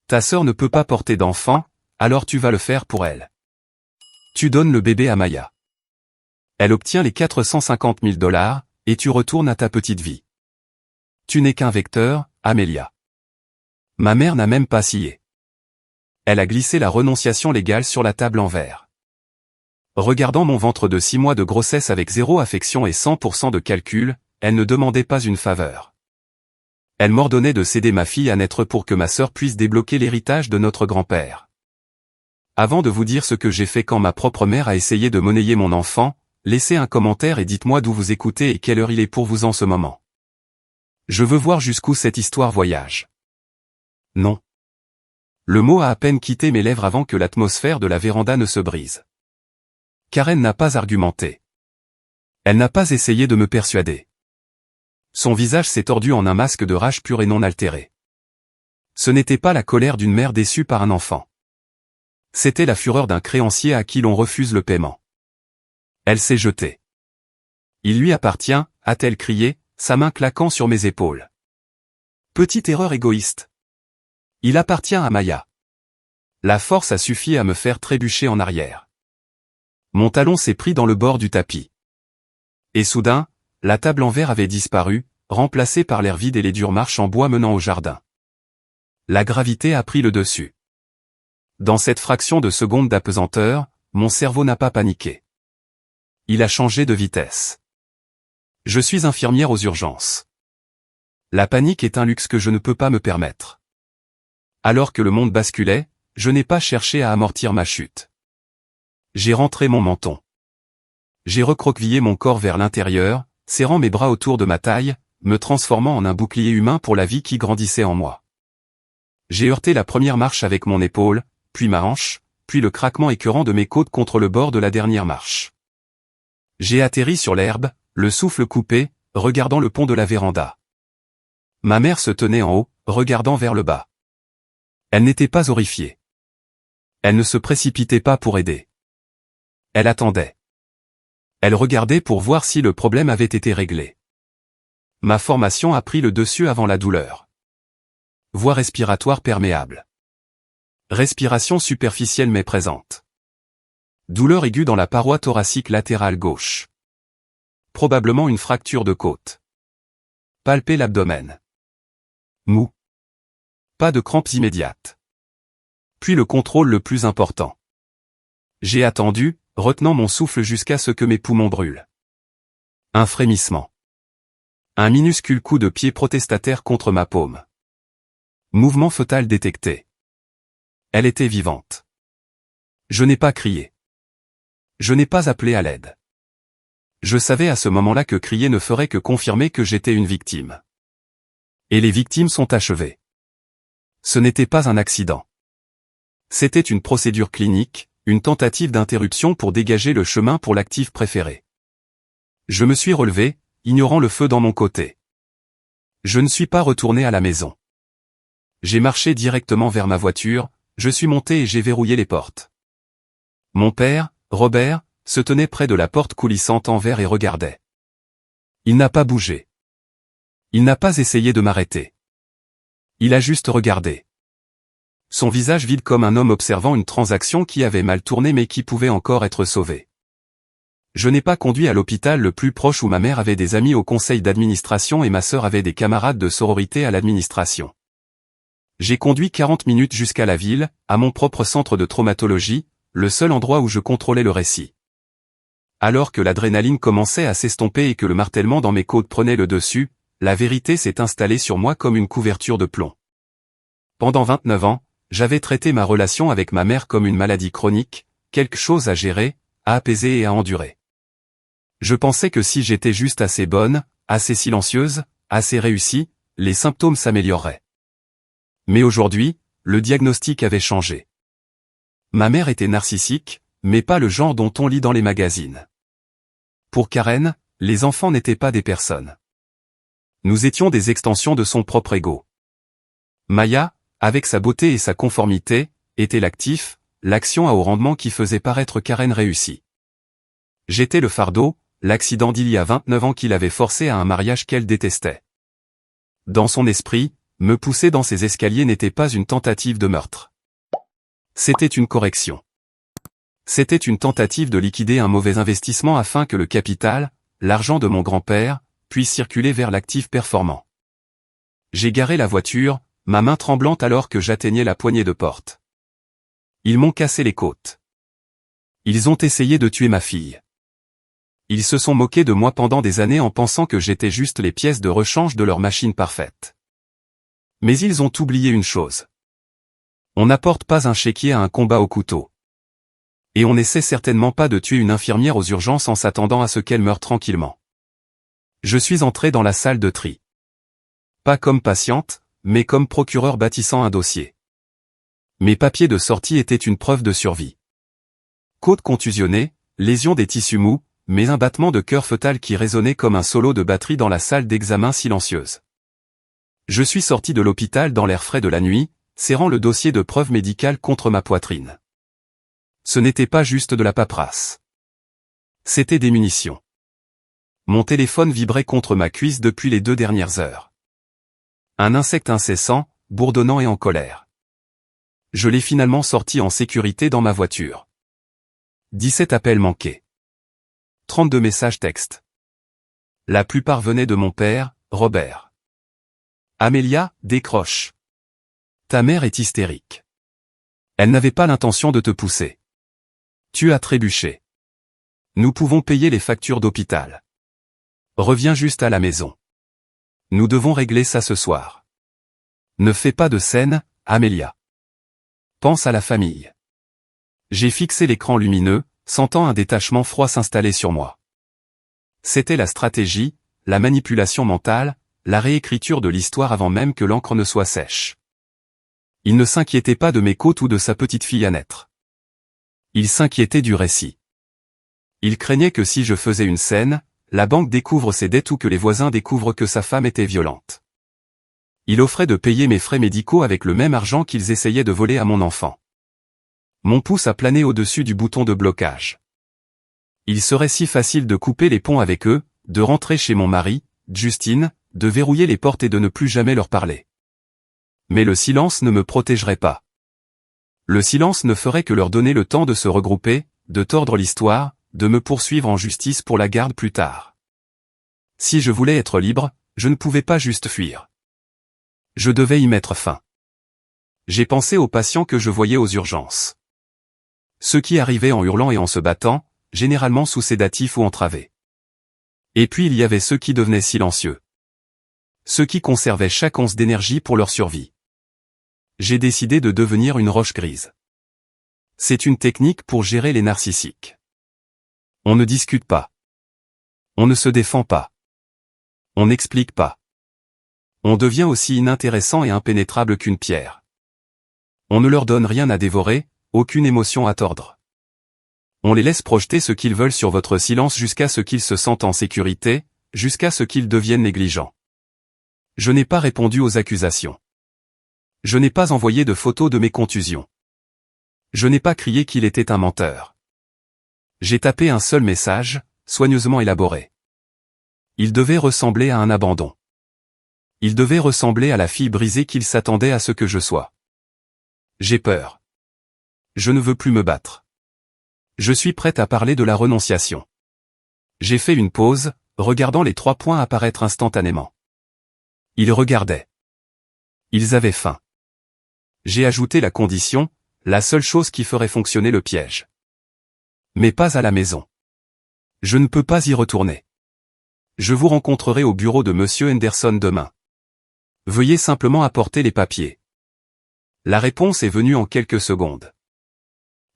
Ta sœur ne peut pas porter d'enfant, alors tu vas le faire pour elle. Tu donnes le bébé à Maya. Elle obtient les 450 000 $, et tu retournes à ta petite vie. Tu n'es qu'un vecteur, Amelia. Ma mère n'a même pas scié. Elle a glissé la renonciation légale sur la table en verre. Regardant mon ventre de 6 mois de grossesse avec 0 affection et 100% de calcul, elle ne demandait pas une faveur. Elle m'ordonnait de céder ma fille à naître pour que ma sœur puisse débloquer l'héritage de notre grand-père. Avant de vous dire ce que j'ai fait quand ma propre mère a essayé de monnayer mon enfant, laissez un commentaire et dites-moi d'où vous écoutez et quelle heure il est pour vous en ce moment. Je veux voir jusqu'où cette histoire voyage. Non. Le mot a à peine quitté mes lèvres avant que l'atmosphère de la véranda ne se brise. Karen n'a pas argumenté. Elle n'a pas essayé de me persuader. Son visage s'est tordu en un masque de rage pure et non altéré. Ce n'était pas la colère d'une mère déçue par un enfant. C'était la fureur d'un créancier à qui l'on refuse le paiement. Elle s'est jetée. Il lui appartient, a-t-elle crié, sa main claquant sur mes épaules. Petite erreur égoïste. Il appartient à Maya. La force a suffi à me faire trébucher en arrière. Mon talon s'est pris dans le bord du tapis. Et soudain, la table en verre avait disparu, remplacée par l'air vide et les dures marches en bois menant au jardin. La gravité a pris le dessus. Dans cette fraction de seconde d'apesanteur, mon cerveau n'a pas paniqué. Il a changé de vitesse. Je suis infirmière aux urgences. La panique est un luxe que je ne peux pas me permettre. Alors que le monde basculait, je n'ai pas cherché à amortir ma chute. J'ai rentré mon menton. J'ai recroquevillé mon corps vers l'intérieur, serrant mes bras autour de ma taille, me transformant en un bouclier humain pour la vie qui grandissait en moi. J'ai heurté la première marche avec mon épaule, puis ma hanche, puis le craquement écœurant de mes côtes contre le bord de la dernière marche. J'ai atterri sur l'herbe, le souffle coupé, regardant le pont de la véranda. Ma mère se tenait en haut, regardant vers le bas. Elle n'était pas horrifiée. Elle ne se précipitait pas pour aider. Elle attendait. Elle regardait pour voir si le problème avait été réglé. Ma formation a pris le dessus avant la douleur. Voie respiratoire perméable. Respiration superficielle mais présente. Douleur aiguë dans la paroi thoracique latérale gauche. Probablement une fracture de côte. Palper l'abdomen. Mou. Pas de crampes immédiates. Puis le contrôle le plus important. J'ai attendu, retenant mon souffle jusqu'à ce que mes poumons brûlent. Un frémissement. Un minuscule coup de pied protestataire contre ma paume. Mouvement fœtal détecté. Elle était vivante. Je n'ai pas crié. Je n'ai pas appelé à l'aide. Je savais à ce moment-là que crier ne ferait que confirmer que j'étais une victime. Et les victimes sont achevées. Ce n'était pas un accident. C'était une procédure clinique, une tentative d'interruption pour dégager le chemin pour l'actif préféré. Je me suis relevé, ignorant le feu dans mon côté. Je ne suis pas retourné à la maison. J'ai marché directement vers ma voiture, je suis monté et j'ai verrouillé les portes. Mon père, Robert, se tenait près de la porte coulissante en verre et regardait. Il n'a pas bougé. Il n'a pas essayé de m'arrêter. Il a juste regardé. Son visage vide comme un homme observant une transaction qui avait mal tourné mais qui pouvait encore être sauvée. Je n'ai pas conduit à l'hôpital le plus proche où ma mère avait des amis au conseil d'administration et ma sœur avait des camarades de sororité à l'administration. J'ai conduit 40 minutes jusqu'à la ville, à mon propre centre de traumatologie, le seul endroit où je contrôlais le récit. Alors que l'adrénaline commençait à s'estomper et que le martèlement dans mes côtes prenait le dessus, la vérité s'est installée sur moi comme une couverture de plomb. Pendant 29 ans, j'avais traité ma relation avec ma mère comme une maladie chronique, quelque chose à gérer, à apaiser et à endurer. Je pensais que si j'étais juste assez bonne, assez silencieuse, assez réussie, les symptômes s'amélioreraient. Mais aujourd'hui, le diagnostic avait changé. Ma mère était narcissique, mais pas le genre dont on lit dans les magazines. Pour Karen, les enfants n'étaient pas des personnes. Nous étions des extensions de son propre ego. Maya, avec sa beauté et sa conformité, était l'actif, l'action à haut rendement qui faisait paraître Karen réussie. J'étais le fardeau, l'accident d'il y a 29 ans qui l'avait forcée à un mariage qu'elle détestait. Dans son esprit, me pousser dans ces escaliers n'était pas une tentative de meurtre. C'était une correction. C'était une tentative de liquider un mauvais investissement afin que le capital, l'argent de mon grand-père, puisse circuler vers l'actif performant. J'ai garé la voiture, ma main tremblante alors que j'atteignais la poignée de porte. Ils m'ont cassé les côtes. Ils ont essayé de tuer ma fille. Ils se sont moqués de moi pendant des années en pensant que j'étais juste les pièces de rechange de leur machine parfaite. Mais ils ont oublié une chose. On n'apporte pas un chéquier à un combat au couteau. Et on n'essaie certainement pas de tuer une infirmière aux urgences en s'attendant à ce qu'elle meure tranquillement. Je suis entré dans la salle de tri. Pas comme patiente, mais comme procureur bâtissant un dossier. Mes papiers de sortie étaient une preuve de survie. Côte contusionnée, lésion des tissus mous, mais un battement de cœur fœtal qui résonnait comme un solo de batterie dans la salle d'examen silencieuse. Je suis sorti de l'hôpital dans l'air frais de la nuit, serrant le dossier de preuve médicale contre ma poitrine. Ce n'était pas juste de la paperasse. C'était des munitions. Mon téléphone vibrait contre ma cuisse depuis les 2 dernières heures. Un insecte incessant, bourdonnant et en colère. Je l'ai finalement sorti en sécurité dans ma voiture. 17 appels manqués. 32 messages textes. La plupart venaient de mon père, Robert. Amélia, décroche. Ta mère est hystérique. Elle n'avait pas l'intention de te pousser. Tu as trébuché. Nous pouvons payer les factures d'hôpital. Reviens juste à la maison. Nous devons régler ça ce soir. Ne fais pas de scène, Amélia. Pense à la famille. J'ai fixé l'écran lumineux, sentant un détachement froid s'installer sur moi. C'était la stratégie, la manipulation mentale, la réécriture de l'histoire avant même que l'encre ne soit sèche. Il ne s'inquiétait pas de mes côtes ou de sa petite fille à naître. Il s'inquiétait du récit. Il craignait que si je faisais une scène, la banque découvre ses dettes ou que les voisins découvrent que sa femme était violente. Il offrait de payer mes frais médicaux avec le même argent qu'ils essayaient de voler à mon enfant. Mon pouce a plané au-dessus du bouton de blocage. Il serait si facile de couper les ponts avec eux, de rentrer chez mon mari, Justine, de verrouiller les portes et de ne plus jamais leur parler. Mais le silence ne me protégerait pas. Le silence ne ferait que leur donner le temps de se regrouper, de tordre l'histoire, de me poursuivre en justice pour la garde plus tard. Si je voulais être libre, je ne pouvais pas juste fuir. Je devais y mettre fin. J'ai pensé aux patients que je voyais aux urgences. Ceux qui arrivaient en hurlant et en se battant, généralement sous sédatifs ou entravés. Et puis il y avait ceux qui devenaient silencieux. Ceux qui conservaient chaque once d'énergie pour leur survie. J'ai décidé de devenir une roche grise. C'est une technique pour gérer les narcissiques. On ne discute pas. On ne se défend pas. On n'explique pas. On devient aussi inintéressant et impénétrable qu'une pierre. On ne leur donne rien à dévorer, aucune émotion à tordre. On les laisse projeter ce qu'ils veulent sur votre silence jusqu'à ce qu'ils se sentent en sécurité, jusqu'à ce qu'ils deviennent négligents. Je n'ai pas répondu aux accusations. Je n'ai pas envoyé de photos de mes contusions. Je n'ai pas crié qu'il était un menteur. J'ai tapé un seul message, soigneusement élaboré. Il devait ressembler à un abandon. Il devait ressembler à la fille brisée qu'il s'attendait à ce que je sois. J'ai peur. Je ne veux plus me battre. Je suis prête à parler de la renonciation. J'ai fait une pause, regardant les 3 points apparaître instantanément. Ils regardaient. Ils avaient faim. J'ai ajouté la condition, la seule chose qui ferait fonctionner le piège. Mais pas à la maison. Je ne peux pas y retourner. Je vous rencontrerai au bureau de Monsieur Henderson demain. Veuillez simplement apporter les papiers. La réponse est venue en quelques secondes.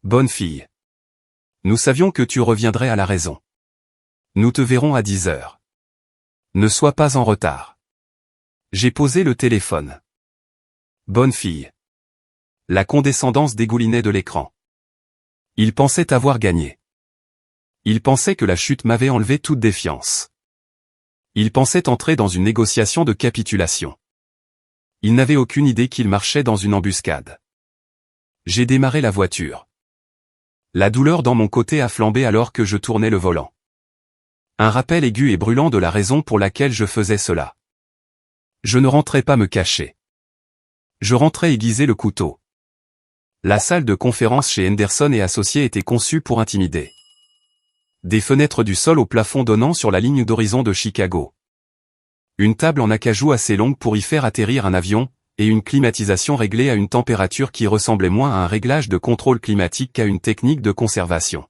Bonne fille. Nous savions que tu reviendrais à la raison. Nous te verrons à 10 heures. Ne sois pas en retard. J'ai posé le téléphone. Bonne fille. La condescendance dégoulinait de l'écran. Il pensait avoir gagné. Il pensait que la chute m'avait enlevé toute défiance. Il pensait entrer dans une négociation de capitulation. Il n'avait aucune idée qu'il marchait dans une embuscade. J'ai démarré la voiture. La douleur dans mon côté a flambé alors que je tournais le volant. Un rappel aigu et brûlant de la raison pour laquelle je faisais cela. Je ne rentrais pas me cacher. Je rentrais aiguiser le couteau. La salle de conférence chez Henderson et Associés était conçue pour intimider. Des fenêtres du sol au plafond donnant sur la ligne d'horizon de Chicago. Une table en acajou assez longue pour y faire atterrir un avion, et une climatisation réglée à une température qui ressemblait moins à un réglage de contrôle climatique qu'à une technique de conservation.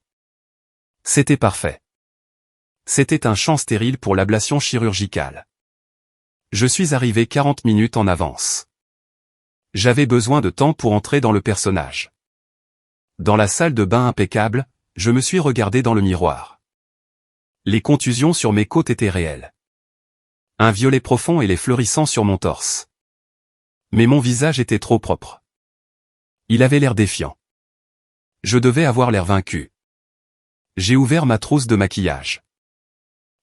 C'était parfait. C'était un champ stérile pour l'ablation chirurgicale. Je suis arrivé 40 minutes en avance. J'avais besoin de temps pour entrer dans le personnage. Dans la salle de bain impeccable, je me suis regardé dans le miroir. Les contusions sur mes côtes étaient réelles. Un violet profond et les fleurissants sur mon torse. Mais mon visage était trop propre. Il avait l'air défiant. Je devais avoir l'air vaincu. J'ai ouvert ma trousse de maquillage.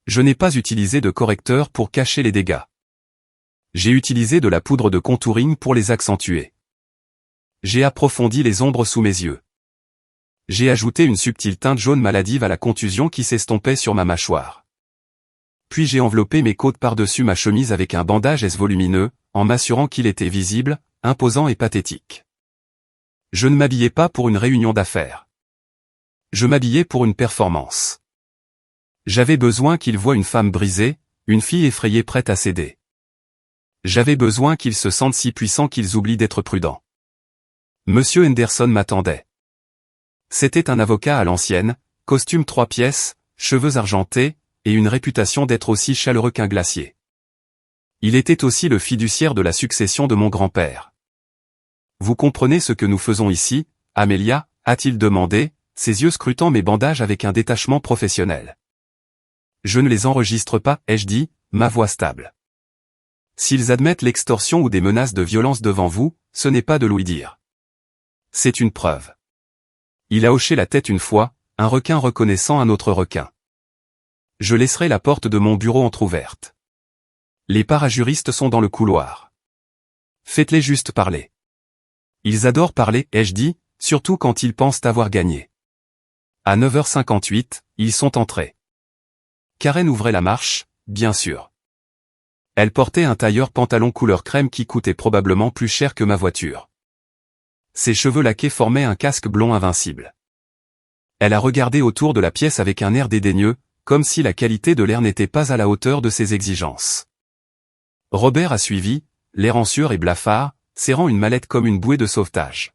Je n'ai pas utilisé de correcteur pour cacher les dégâts. J'ai utilisé de la poudre de contouring pour les accentuer. J'ai approfondi les ombres sous mes yeux. J'ai ajouté une subtile teinte jaune maladive à la contusion qui s'estompait sur ma mâchoire. Puis j'ai enveloppé mes côtes par-dessus ma chemise avec un bandage volumineux, en m'assurant qu'il était visible, imposant et pathétique. Je ne m'habillais pas pour une réunion d'affaires. Je m'habillais pour une performance. J'avais besoin qu'ils voient une femme brisée, une fille effrayée prête à céder. J'avais besoin qu'ils se sentent si puissants qu'ils oublient d'être prudents. Monsieur Henderson m'attendait. C'était un avocat à l'ancienne, costume 3 pièces, cheveux argentés, et une réputation d'être aussi chaleureux qu'un glacier. Il était aussi le fiduciaire de la succession de mon grand-père. « Vous comprenez ce que nous faisons ici, Amelia ?» a-t-il demandé, ses yeux scrutant mes bandages avec un détachement professionnel. « Je ne les enregistre pas, ai-je dit, ma voix stable. S'ils admettent l'extorsion ou des menaces de violence devant vous, ce n'est pas de l'ouï-dire. C'est une preuve. » Il a hoché la tête une fois, un requin reconnaissant un autre requin. Je laisserai la porte de mon bureau entr'ouverte. Les parajuristes sont dans le couloir. Faites-les juste parler. Ils adorent parler, ai-je dit, surtout quand ils pensent avoir gagné. À 9h58, ils sont entrés. Karen ouvrait la marche, bien sûr. Elle portait un tailleur pantalon couleur crème qui coûtait probablement plus cher que ma voiture. Ses cheveux laqués formaient un casque blond invincible. Elle a regardé autour de la pièce avec un air dédaigneux, comme si la qualité de l'air n'était pas à la hauteur de ses exigences. Robert a suivi, l'air en sueur et blafard, serrant une mallette comme une bouée de sauvetage.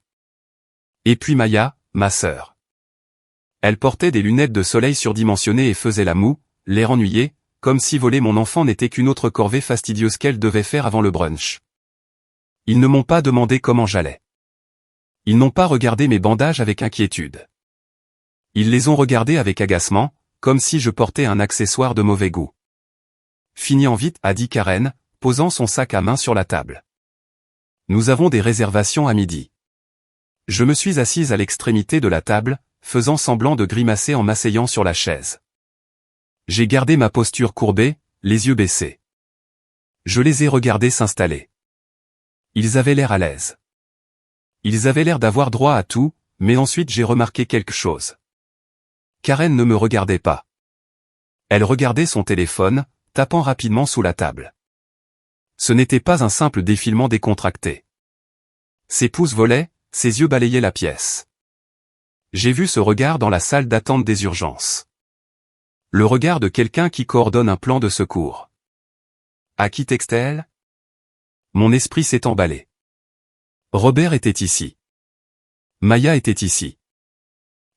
Et puis Maya, ma sœur. Elle portait des lunettes de soleil surdimensionnées et faisait la moue, l'air ennuyé, comme si voler mon enfant n'était qu'une autre corvée fastidieuse qu'elle devait faire avant le brunch. Ils ne m'ont pas demandé comment j'allais. Ils n'ont pas regardé mes bandages avec inquiétude. Ils les ont regardés avec agacement, comme si je portais un accessoire de mauvais goût. Finissons vite, a dit Karen, posant son sac à main sur la table. Nous avons des réservations à midi. Je me suis assise à l'extrémité de la table, faisant semblant de grimacer en m'asseyant sur la chaise. J'ai gardé ma posture courbée, les yeux baissés. Je les ai regardés s'installer. Ils avaient l'air à l'aise. Ils avaient l'air d'avoir droit à tout, mais ensuite j'ai remarqué quelque chose. Karen ne me regardait pas. Elle regardait son téléphone, tapant rapidement sous la table. Ce n'était pas un simple défilement décontracté. Ses pouces volaient, ses yeux balayaient la pièce. J'ai vu ce regard dans la salle d'attente des urgences. Le regard de quelqu'un qui coordonne un plan de secours. À qui texte-t-elle ? Mon esprit s'est emballé. Robert était ici. Maya était ici.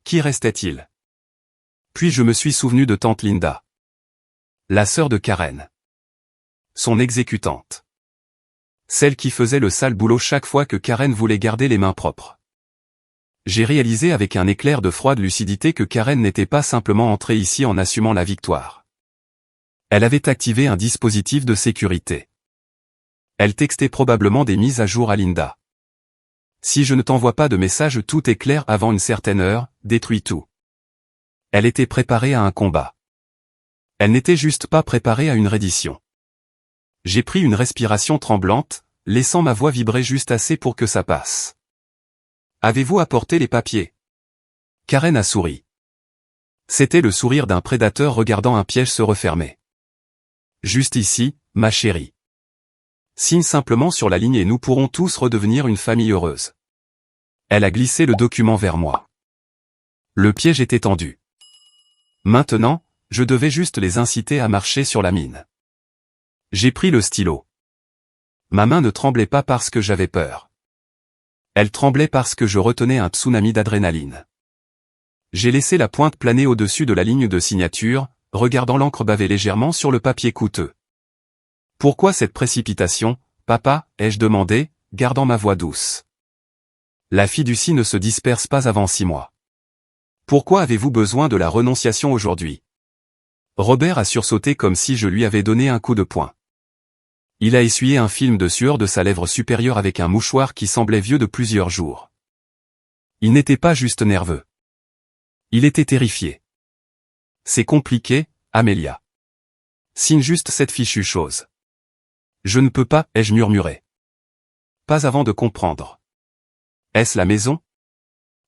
Qui restait-il ? Puis je me suis souvenu de tante Linda. La sœur de Karen. Son exécutante. Celle qui faisait le sale boulot chaque fois que Karen voulait garder les mains propres. J'ai réalisé avec un éclair de froide lucidité que Karen n'était pas simplement entrée ici en assumant la victoire. Elle avait activé un dispositif de sécurité. Elle textait probablement des mises à jour à Linda. Si je ne t'envoie pas de message tout est clair avant une certaine heure, détruis tout. Elle était préparée à un combat. Elle n'était juste pas préparée à une reddition. J'ai pris une respiration tremblante, laissant ma voix vibrer juste assez pour que ça passe. Avez-vous apporté les papiers ? Karen a souri. C'était le sourire d'un prédateur regardant un piège se refermer. Juste ici, ma chérie. Signe simplement sur la ligne et nous pourrons tous redevenir une famille heureuse. Elle a glissé le document vers moi. Le piège était tendu. Maintenant, je devais juste les inciter à marcher sur la mine. J'ai pris le stylo. Ma main ne tremblait pas parce que j'avais peur. Elle tremblait parce que je retenais un tsunami d'adrénaline. J'ai laissé la pointe planer au-dessus de la ligne de signature, regardant l'encre baver légèrement sur le papier coûteux. « Pourquoi cette précipitation, papa ?» ai-je demandé, gardant ma voix douce. La fiducie ne se disperse pas avant 6 mois. Pourquoi avez-vous besoin de la renonciation aujourd'hui? Robert a sursauté comme si je lui avais donné un coup de poing. Il a essuyé un film de sueur de sa lèvre supérieure avec un mouchoir qui semblait vieux de plusieurs jours. Il n'était pas juste nerveux. Il était terrifié. C'est compliqué, Amelia. Signe juste cette fichue chose. Je ne peux pas, ai-je murmuré. Pas avant de comprendre. Est-ce la maison?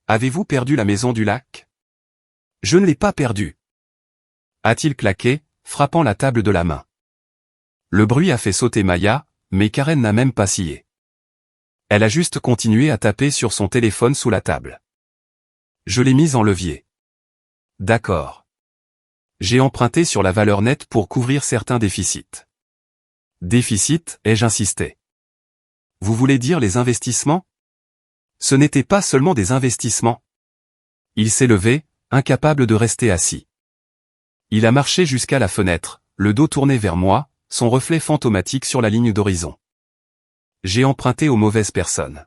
Avez-vous perdu la maison du lac? Je ne l'ai pas perdue. A-t-il claqué, frappant la table de la main. Le bruit a fait sauter Maya, mais Karen n'a même pas scié. Elle a juste continué à taper sur son téléphone sous la table. Je l'ai mise en levier. D'accord. J'ai emprunté sur la valeur nette pour couvrir certains déficits. Déficit, ai-je insisté. Vous voulez dire les investissements? Ce n'était pas seulement des investissements. Il s'est levé, incapable de rester assis. Il a marché jusqu'à la fenêtre, le dos tourné vers moi, son reflet fantomatique sur la ligne d'horizon. J'ai emprunté aux mauvaises personnes.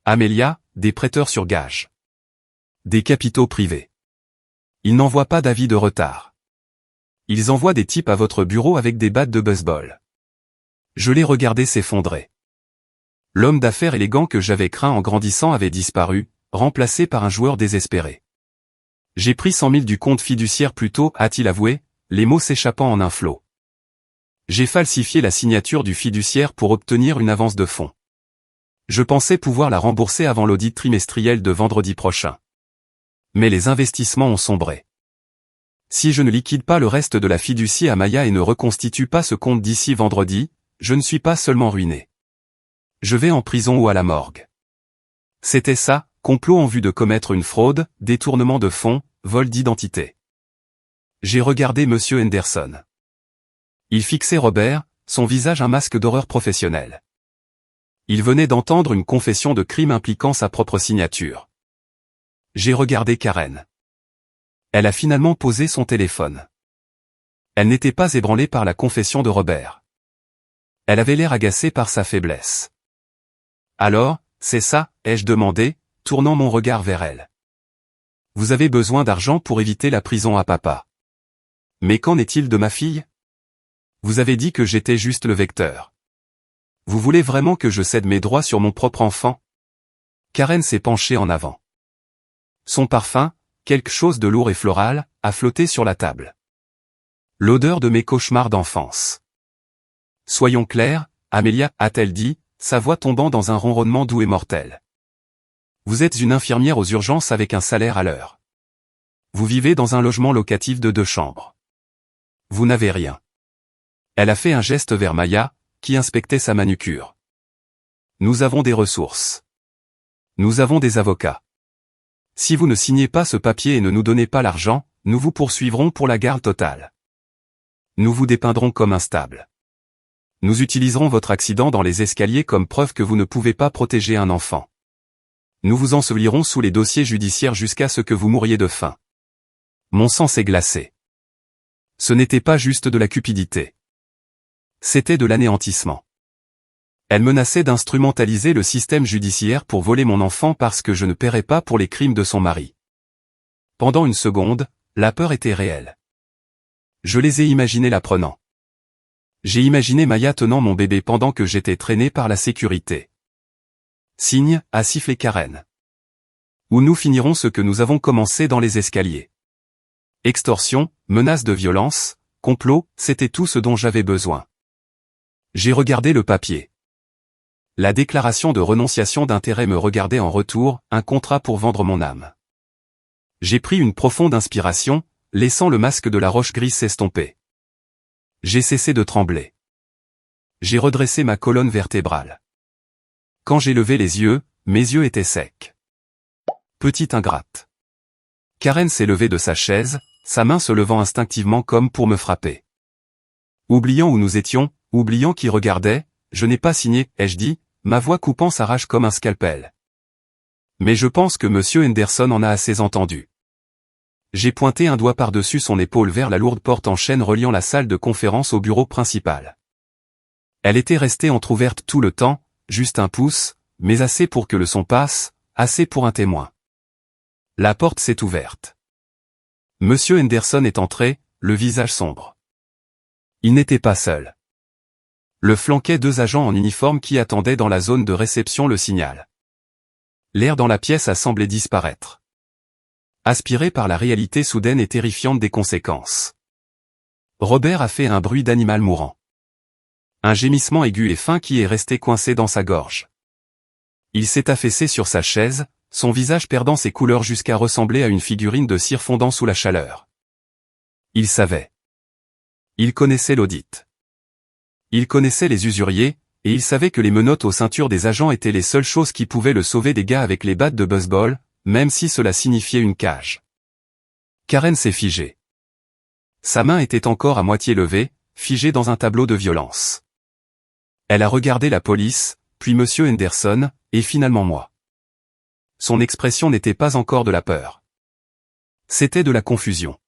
Amelia, des prêteurs sur gage. Des capitaux privés. Ils n'envoient pas d'avis de retard. Ils envoient des types à votre bureau avec des battes de baseball. Je l'ai regardé s'effondrer. L'homme d'affaires élégant que j'avais craint en grandissant avait disparu, remplacé par un joueur désespéré. J'ai pris 100 000 du compte fiduciaire plus tôt, a-t-il avoué, les mots s'échappant en un flot. J'ai falsifié la signature du fiduciaire pour obtenir une avance de fonds. Je pensais pouvoir la rembourser avant l'audit trimestriel de vendredi prochain. Mais les investissements ont sombré. Si je ne liquide pas le reste de la fiducie à Maya et ne reconstitue pas ce compte d'ici vendredi, je ne suis pas seulement ruiné. Je vais en prison ou à la morgue. C'était ça, complot en vue de commettre une fraude, détournement de fonds, vol d'identité. J'ai regardé Monsieur Henderson. Il fixait Robert, son visage un masque d'horreur professionnelle. Il venait d'entendre une confession de crime impliquant sa propre signature. J'ai regardé Karen. Elle a finalement posé son téléphone. Elle n'était pas ébranlée par la confession de Robert. Elle avait l'air agacée par sa faiblesse. Alors, c'est ça, ai-je demandé, tournant mon regard vers elle. Vous avez besoin d'argent pour éviter la prison à papa. Mais qu'en est-il de ma fille? Vous avez dit que j'étais juste le vecteur. Vous voulez vraiment que je cède mes droits sur mon propre enfant? Karen s'est penchée en avant. Son parfum, quelque chose de lourd et floral, a flotté sur la table. L'odeur de mes cauchemars d'enfance. Soyons clairs, Amelia, a-t-elle dit, sa voix tombant dans un ronronnement doux et mortel. Vous êtes une infirmière aux urgences avec un salaire à l'heure. Vous vivez dans un logement locatif de 2 chambres. Vous n'avez rien. Elle a fait un geste vers Maya, qui inspectait sa manucure. Nous avons des ressources. Nous avons des avocats. Si vous ne signez pas ce papier et ne nous donnez pas l'argent, nous vous poursuivrons pour la garde totale. Nous vous dépeindrons comme instable. Nous utiliserons votre accident dans les escaliers comme preuve que vous ne pouvez pas protéger un enfant. Nous vous ensevelirons sous les dossiers judiciaires jusqu'à ce que vous mouriez de faim. Mon sang s'est glacé. Ce n'était pas juste de la cupidité. C'était de l'anéantissement. Elle menaçait d'instrumentaliser le système judiciaire pour voler mon enfant parce que je ne paierais pas pour les crimes de son mari. Pendant une seconde, la peur était réelle. Je les ai imaginés la prenant. J'ai imaginé Maya tenant mon bébé pendant que j'étais traîné par la sécurité. Signe, a sifflé Karen. Où nous finirons ce que nous avons commencé dans les escaliers. Extorsion, menace de violence, complot, c'était tout ce dont j'avais besoin. J'ai regardé le papier. La déclaration de renonciation d'intérêt me regardait en retour, un contrat pour vendre mon âme. J'ai pris une profonde inspiration, laissant le masque de la roche grise s'estomper. J'ai cessé de trembler. J'ai redressé ma colonne vertébrale. Quand j'ai levé les yeux, mes yeux étaient secs. Petite ingrate. Karen s'est levée de sa chaise, sa main se levant instinctivement comme pour me frapper. Oubliant où nous étions, oubliant qui regardait, je n'ai pas signé, ai-je dit, ma voix coupant sa rage comme un scalpel. Mais je pense que Monsieur Henderson en a assez entendu. J'ai pointé un doigt par-dessus son épaule vers la lourde porte en chêne reliant la salle de conférence au bureau principal. Elle était restée entr'ouverte tout le temps, juste un pouce, mais assez pour que le son passe, assez pour un témoin. La porte s'est ouverte. Monsieur Henderson est entré, le visage sombre. Il n'était pas seul. Le flanquaient 2 agents en uniforme qui attendaient dans la zone de réception le signal. L'air dans la pièce a semblé disparaître. Aspiré par la réalité soudaine et terrifiante des conséquences. Robert a fait un bruit d'animal mourant. Un gémissement aigu et fin qui est resté coincé dans sa gorge. Il s'est affaissé sur sa chaise, son visage perdant ses couleurs jusqu'à ressembler à une figurine de cire fondant sous la chaleur. Il savait. Il connaissait l'audit. Il connaissait les usuriers, et il savait que les menottes aux ceintures des agents étaient les seules choses qui pouvaient le sauver des gars avec les battes de baseball, même si cela signifiait une cage. Karen s'est figée. Sa main était encore à moitié levée, figée dans un tableau de violence. Elle a regardé la police, puis Monsieur Henderson, et finalement moi. Son expression n'était pas encore de la peur. C'était de la confusion.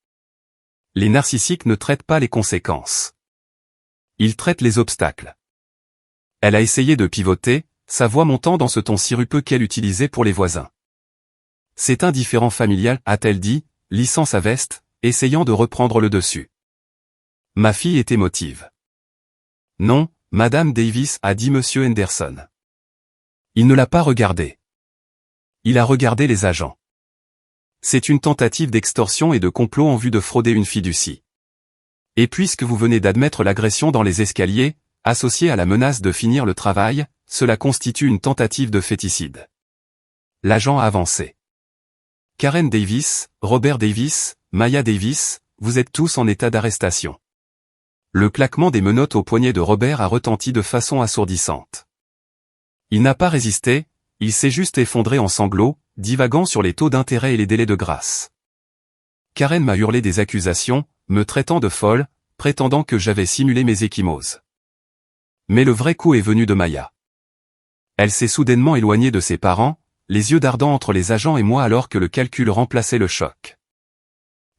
Les narcissiques ne traitent pas les conséquences. Ils traitent les obstacles. Elle a essayé de pivoter, sa voix montant dans ce ton sirupeux qu'elle utilisait pour les voisins. C'est indifférent familial, a-t-elle dit, lissant sa veste, essayant de reprendre le dessus. Ma fille est émotive. Non, Madame Davis, a dit Monsieur Henderson. Il ne l'a pas regardé. Il a regardé les agents. C'est une tentative d'extorsion et de complot en vue de frauder une fiducie. Et puisque vous venez d'admettre l'agression dans les escaliers, associée à la menace de finir le travail, cela constitue une tentative de féticide. L'agent a avancé. Karen Davis, Robert Davis, Maya Davis, vous êtes tous en état d'arrestation. Le claquement des menottes au poignet de Robert a retenti de façon assourdissante. Il n'a pas résisté, il s'est juste effondré en sanglots, divaguant sur les taux d'intérêt et les délais de grâce. Karen m'a hurlé des accusations, me traitant de folle, prétendant que j'avais simulé mes ecchymoses. Mais le vrai coup est venu de Maya. Elle s'est soudainement éloignée de ses parents, les yeux dardants entre les agents et moi alors que le calcul remplaçait le choc.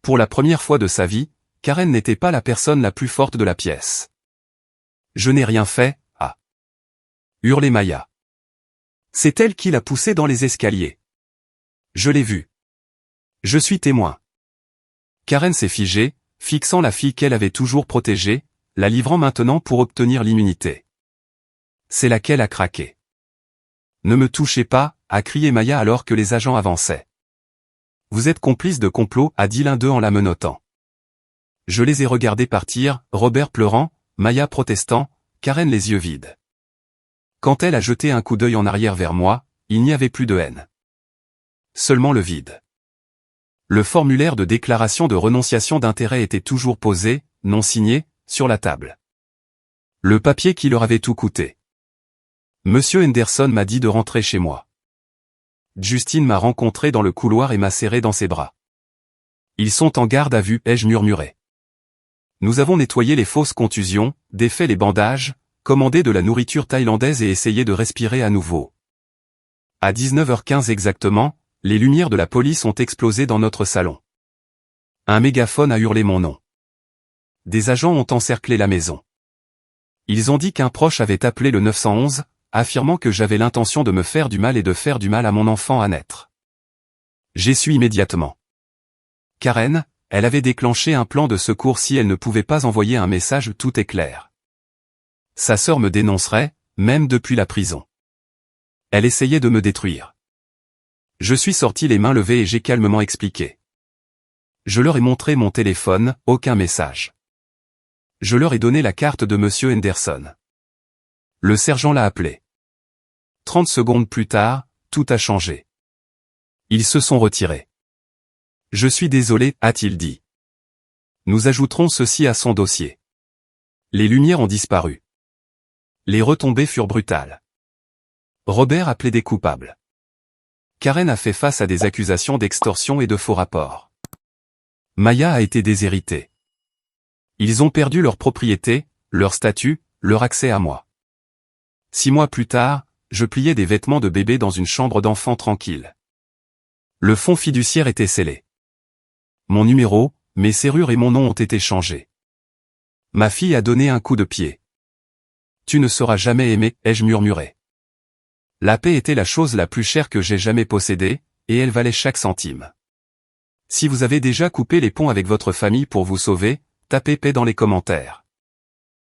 Pour la première fois de sa vie, Karen n'était pas la personne la plus forte de la pièce. Je n'ai rien fait, a hurlé Maya. C'est elle qui l'a poussé dans les escaliers. Je l'ai vu. Je suis témoin. Karen s'est figée, fixant la fille qu'elle avait toujours protégée, la livrant maintenant pour obtenir l'immunité. C'est laquelle a craqué. Ne me touchez pas, a crié Maya alors que les agents avançaient. Vous êtes complice de complot, a dit l'un d'eux en la menottant. Je les ai regardés partir, Robert pleurant, Maya protestant, Karen les yeux vides. Quand elle a jeté un coup d'œil en arrière vers moi, il n'y avait plus de haine. Seulement le vide. Le formulaire de déclaration de renonciation d'intérêt était toujours posé, non signé, sur la table. Le papier qui leur avait tout coûté. Monsieur Henderson m'a dit de rentrer chez moi. Justine m'a rencontré dans le couloir et m'a serré dans ses bras. Ils sont en garde à vue, ai-je murmuré. Nous avons nettoyé les fausses contusions, défait les bandages, commandé de la nourriture thaïlandaise et essayé de respirer à nouveau. À 19h15 exactement, les lumières de la police ont explosé dans notre salon. Un mégaphone a hurlé mon nom. Des agents ont encerclé la maison. Ils ont dit qu'un proche avait appelé le 911, affirmant que j'avais l'intention de me faire du mal et de faire du mal à mon enfant à naître. J'ai su immédiatement. Karen, elle avait déclenché un plan de secours si elle ne pouvait pas envoyer un message tout est clair. Sa sœur me dénoncerait, même depuis la prison. Elle essayait de me détruire. Je suis sorti les mains levées et j'ai calmement expliqué. Je leur ai montré mon téléphone, aucun message. Je leur ai donné la carte de Monsieur Henderson. Le sergent l'a appelé. 30 secondes plus tard, tout a changé. Ils se sont retirés. Je suis désolé, a-t-il dit. Nous ajouterons ceci à son dossier. Les lumières ont disparu. Les retombées furent brutales. Robert a plaidé coupable. Karen a fait face à des accusations d'extorsion et de faux rapports. Maya a été déshéritée. Ils ont perdu leur propriété, leur statut, leur accès à moi. 6 mois plus tard, je pliais des vêtements de bébé dans une chambre d'enfant tranquille. Le fonds fiduciaire était scellé. Mon numéro, mes serrures et mon nom ont été changés. Ma fille a donné un coup de pied. Tu ne seras jamais aimé, ai-je murmuré. La paix était la chose la plus chère que j'ai jamais possédée, et elle valait chaque centime. Si vous avez déjà coupé les ponts avec votre famille pour vous sauver, tapez paix dans les commentaires.